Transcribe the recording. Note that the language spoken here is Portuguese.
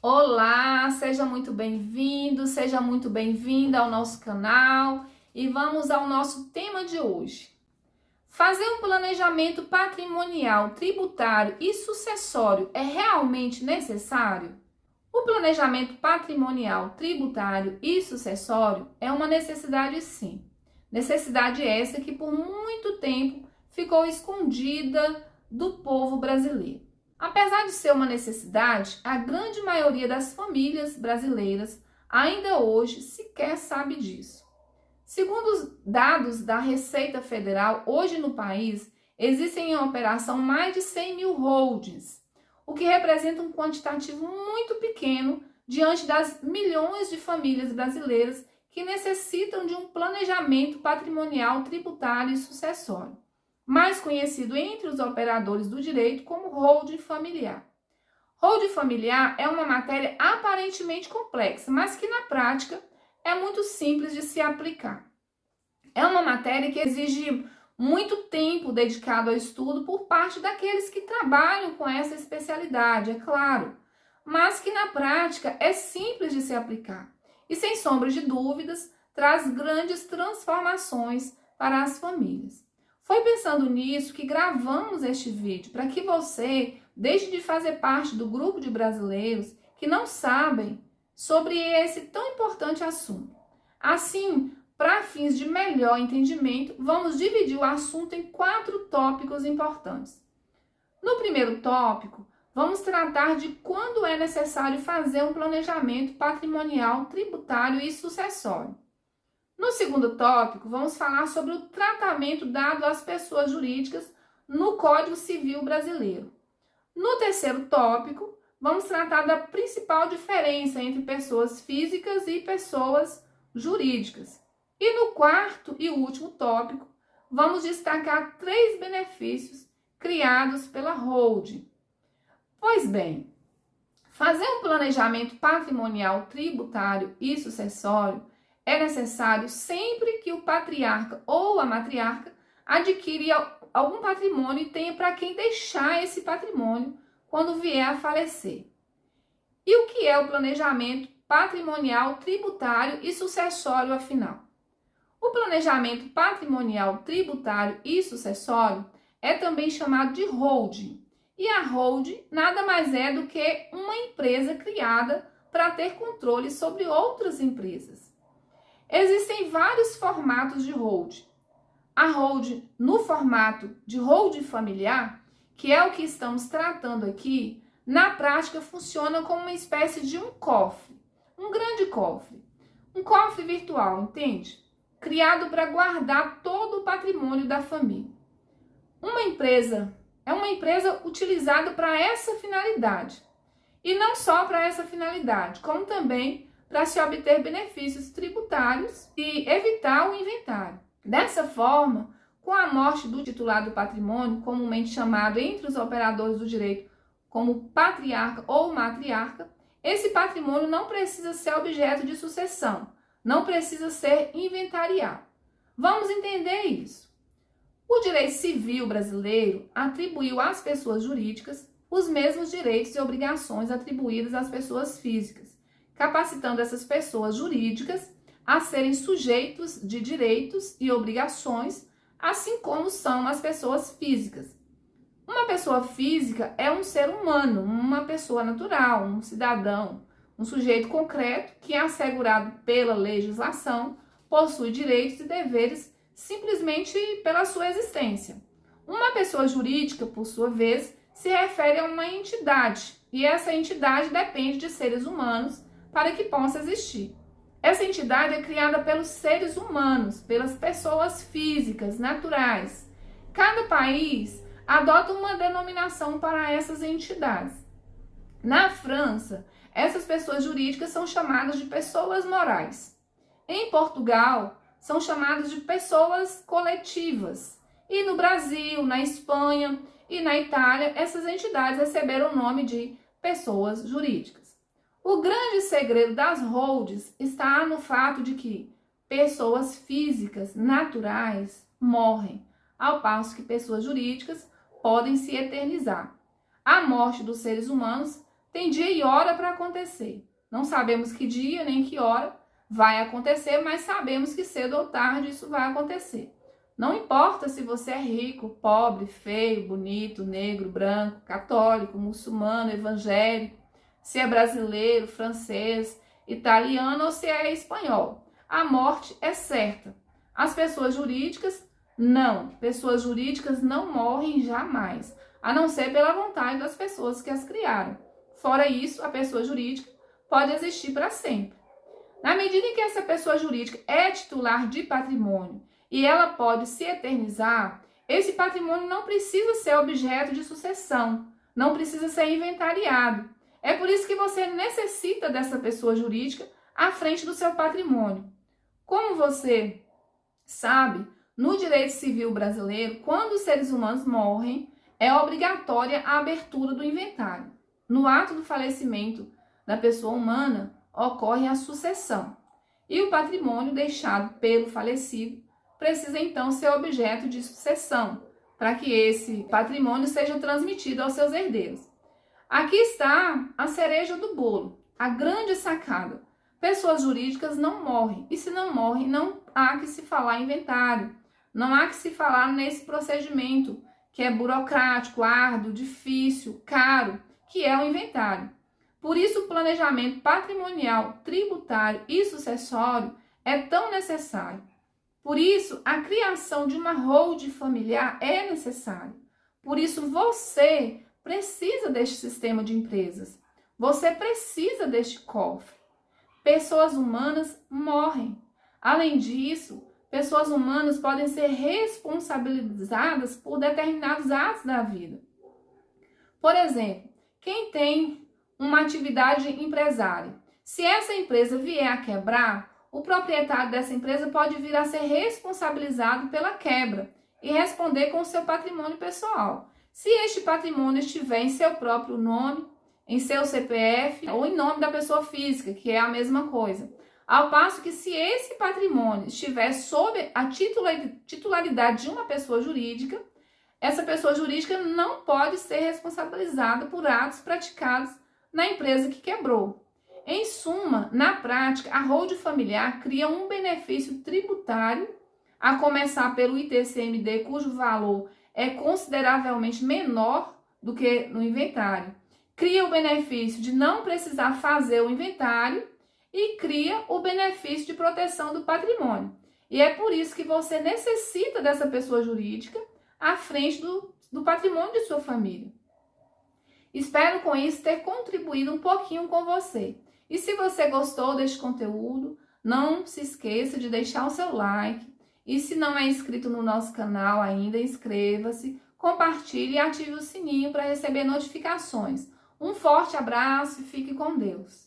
Olá, seja muito bem-vindo, seja muito bem-vinda ao nosso canal e vamos ao nosso tema de hoje. Fazer um planejamento patrimonial, tributário e sucessório é realmente necessário? O planejamento patrimonial, tributário e sucessório é uma necessidade, sim. Necessidade essa que por muito tempo ficou escondida do povo brasileiro. Apesar de ser uma necessidade, a grande maioria das famílias brasileiras ainda hoje sequer sabe disso. Segundo os dados da Receita Federal, hoje no país existem em operação mais de 100 mil holdings, o que representa um quantitativo muito pequeno diante das milhões de famílias brasileiras que necessitam de um planejamento patrimonial, tributário e sucessório, mais conhecido entre os operadores do direito como holding familiar. Holding familiar é uma matéria aparentemente complexa, mas que na prática é muito simples de se aplicar. É uma matéria que exige muito tempo dedicado ao estudo por parte daqueles que trabalham com essa especialidade, é claro, mas que na prática é simples de se aplicar e, sem sombra de dúvidas, traz grandes transformações para as famílias. Foi pensando nisso que gravamos este vídeo, para que você deixe de fazer parte do grupo de brasileiros que não sabem sobre esse tão importante assunto. Assim, para fins de melhor entendimento, vamos dividir o assunto em 4 tópicos importantes. No primeiro tópico, vamos tratar de quando é necessário fazer um planejamento patrimonial, tributário e sucessório. No segundo tópico, vamos falar sobre o tratamento dado às pessoas jurídicas no Código Civil Brasileiro. No terceiro tópico, vamos tratar da principal diferença entre pessoas físicas e pessoas jurídicas. E no quarto e último tópico, vamos destacar 3 benefícios criados pela holding. Pois bem, fazer um planejamento patrimonial, tributário e sucessório é necessário sempre que o patriarca ou a matriarca adquira algum patrimônio e tenha para quem deixar esse patrimônio quando vier a falecer. E o que é o planejamento patrimonial, tributário e sucessório, afinal? O planejamento patrimonial, tributário e sucessório é também chamado de holding. E a holding nada mais é do que uma empresa criada para ter controle sobre outras empresas. Existem vários formatos de holding. A holding no formato de holding familiar, que é o que estamos tratando aqui, na prática funciona como uma espécie de um cofre, um grande cofre, um cofre virtual, entende? Criado para guardar todo o patrimônio da família. Uma empresa é uma empresa utilizada para essa finalidade. E não só para essa finalidade, como também para se obter benefícios tributários e evitar o inventário. Dessa forma, com a morte do titular do patrimônio, comumente chamado entre os operadores do direito como patriarca ou matriarca, esse patrimônio não precisa ser objeto de sucessão, não precisa ser inventariado. Vamos entender isso. O direito civil brasileiro atribuiu às pessoas jurídicas os mesmos direitos e obrigações atribuídos às pessoas físicas, capacitando essas pessoas jurídicas a serem sujeitos de direitos e obrigações, assim como são as pessoas físicas. Uma pessoa física é um ser humano, uma pessoa natural, um cidadão, um sujeito concreto que é assegurado pela legislação, possui direitos e deveres simplesmente pela sua existência. Uma pessoa jurídica, por sua vez, se refere a uma entidade, e essa entidade depende de seres humanos para que possa existir. Essa entidade é criada pelos seres humanos, pelas pessoas físicas, naturais. Cada país adota uma denominação para essas entidades. Na França, essas pessoas jurídicas são chamadas de pessoas morais. Em Portugal, são chamadas de pessoas coletivas. E no Brasil, na Espanha e na Itália, essas entidades receberam o nome de pessoas jurídicas. O grande segredo das holdings está no fato de que pessoas físicas naturais morrem, ao passo que pessoas jurídicas podem se eternizar. A morte dos seres humanos tem dia e hora para acontecer. Não sabemos que dia nem que hora vai acontecer, mas sabemos que cedo ou tarde isso vai acontecer. Não importa se você é rico, pobre, feio, bonito, negro, branco, católico, muçulmano, evangélico, se é brasileiro, francês, italiano ou se é espanhol. A morte é certa. As pessoas jurídicas, não. Pessoas jurídicas não morrem jamais, a não ser pela vontade das pessoas que as criaram. Fora isso, a pessoa jurídica pode existir para sempre. Na medida em que essa pessoa jurídica é titular de patrimônio e ela pode se eternizar, esse patrimônio não precisa ser objeto de sucessão, não precisa ser inventariado. É por isso que você necessita dessa pessoa jurídica à frente do seu patrimônio. Como você sabe, no direito civil brasileiro, quando os seres humanos morrem, é obrigatória a abertura do inventário. No ato do falecimento da pessoa humana, ocorre a sucessão. E o patrimônio deixado pelo falecido precisa então ser objeto de sucessão, para que esse patrimônio seja transmitido aos seus herdeiros. Aqui está a cereja do bolo, a grande sacada. Pessoas jurídicas não morrem, e se não morrem, não há que se falar em inventário, não há que se falar nesse procedimento que é burocrático, árduo, difícil, caro, que é o inventário. Por isso, o planejamento patrimonial, tributário e sucessório é tão necessário. Por isso, a criação de uma holding familiar é necessária. Por isso, você precisa deste sistema de empresas. Você precisa deste cofre. Pessoas humanas morrem. Além disso, pessoas humanas podem ser responsabilizadas por determinados atos da vida. Por exemplo, quem tem uma atividade empresária, se essa empresa vier a quebrar, o proprietário dessa empresa pode vir a ser responsabilizado pela quebra e responder com o seu patrimônio pessoal. Se este patrimônio estiver em seu próprio nome, em seu CPF ou em nome da pessoa física, que é a mesma coisa. Ao passo que se esse patrimônio estiver sob a titularidade de uma pessoa jurídica, essa pessoa jurídica não pode ser responsabilizada por atos praticados na empresa que quebrou. Em suma, na prática, a holding familiar cria um benefício tributário, a começar pelo ITCMD, cujo valor é consideravelmente menor do que no inventário. Cria o benefício de não precisar fazer o inventário e cria o benefício de proteção do patrimônio. E é por isso que você necessita dessa pessoa jurídica à frente do patrimônio de sua família. Espero com isso ter contribuído um pouquinho com você. E se você gostou deste conteúdo, não se esqueça de deixar o seu like. E se não é inscrito no nosso canal ainda, inscreva-se, compartilhe e ative o sininho para receber notificações. Um forte abraço e fique com Deus.